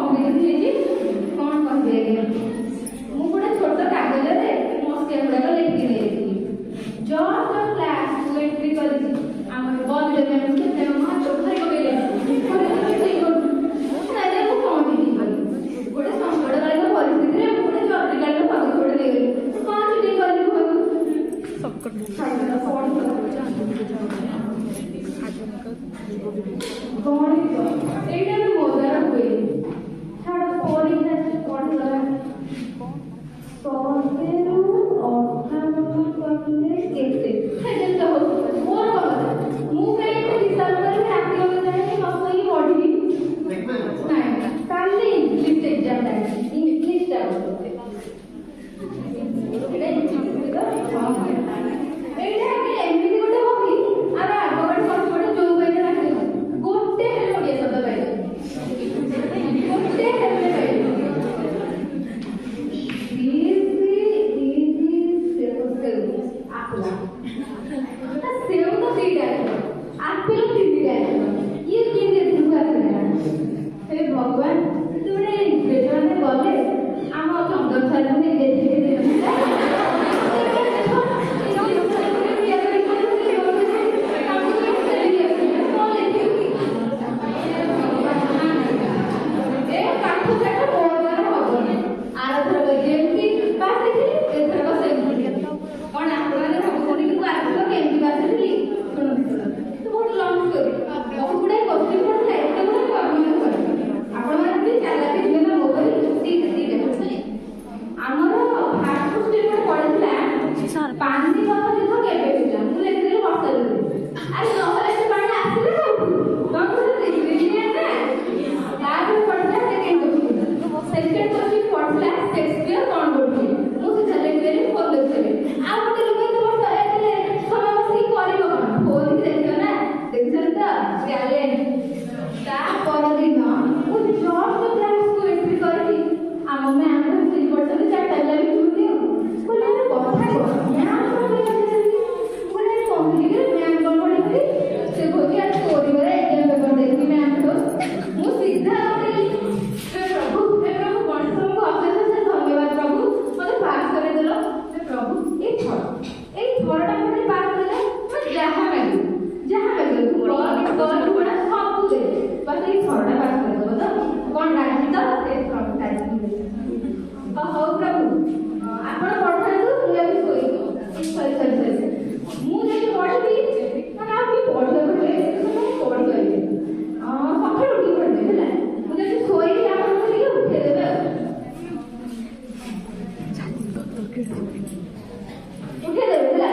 competition ହେଇଛି କଣ କହିବି ମୁଁ ଗୋଟେ ଛୋଟ କାଗଜରେ ମସିଆ ଗୁଡାକ ଲେଖିକି ନେଇଯାଇଥିଲି ଜଷ୍ଟ କ୍ଲାସକୁ ଏଣ୍ଟ୍ରି କରିଛି ଆମର ବନ୍ଦ କେତେ ମାତ୍ର ଭାଇ ପକେଇଲେ ଗୋଟେ ସଙ୍କଟକାଳୀନ ପରିସ୍ଥିତିରେ ମୁଁ ଗୋଟେ ଜରୁରୀକାଳୀନ ପଦକ୍ଷେପ ନେଇଗଲି କଣ ଚିଠିଂ କରିବି ଗଣିତ ଏଇଟା ବି ମୋ ଦ୍ୱାରା ହୁଏନି ଛାଡ଼ ପରୀକ୍ଷା ପଢ଼ିଲା 100ରୁ 98 କେତେ ସେଟା ହଉ ମୋର କଥା ମୁଁ କାହିଁ ହିସାବ କରିବି ରାତି ଅବଧାରେ ବସିକି ପଢ଼ିବି ନାଇଁ କାଲି ଇଂଲିଶ ଏକ୍ଜାମ ଟା ଇଂଲିଶଟା ଏଇଟା ଏମିତି ଗୋଟେ ବହି ଆର ଆଗପଟେ ପଛପଟେ ଯୋଉ ପାଇଲେ ରାখି ଗୋଟେ ହେଲେ ଓଡ଼ିଆ ଶବ୍ଦ ପାଇଲେ ଗୋଟେ ହେଲେ ପାଇଲେ ସେଉ ତ ଦିଟା ଆପେଲ ତିନିଟା ଇଏ କେମିତି ଏଥିରୁ ଆସିଲା ହେ ଭଗବାନ ତୁମେ ମାନେ ଗଲେ ଆମ ଚନ୍ଦନ ସାର୍ ପାଣି କଥା ଯୁଦ୍ଧ କେବେ ହେଇଥିଲା ମୁଁ ଲେଖିଥିଲି ବର୍ଷା ଋତୁ ଆରେ ନହେଲେ ସେ ପାଣି ଆସିଲେ ତାପରେ ପଢିଲା ସେକେଣ୍ଡ କୋଶ୍ଚିନ୍ ପଢିଲା ସେକ୍ସପିୟର କଣ କରୁଥିଲେ ମୁଁ ସେଟା ଲେଖିଦେଲି ଫୋନ ଲେଖିଦେଲି ଆଉ ଗୋଟେ ଲୋକ ଏତେ ବର୍ଷ ଏତେ ସମୟ ବସିକି କରିବ କଣ ଫୋନ ଦେଖିବ ନା ଦେଖିଛନ୍ତି ତ ଟ୍ୟାଲେଣ୍ଟ ତା ପରଦିନ ମୁଁ ଜଷ୍ଟ କ୍ଲାସକୁ ଏଣ୍ଟ୍ରି କରିଛି ଆମ ମ୍ୟାମ ସେଇ ପଢୁଛନ୍ତି ଚାରିଟା ପିଲା ବି ଶୁଣି କଥା ହଉ ପ୍ରଭୁ ଆପଣ ପଢାନ୍ତୁ ମୁଁ ଏବେ ଶୋଇବି ମୁଁ ଯଦି ପଢିବି ମାନେ ଆଉ କିଏ ପଢିବାକୁ ପଢିପାରିବେ ସକାଳୁ ଉଠିକି ପଢିବେ ହେଲା ମୁଁ ଯଦି ଶୋଇବି ଆପଣ ଟିକେ ଉଠେଇଦେବେ ଉଠେଇଦେବେ ହେଲା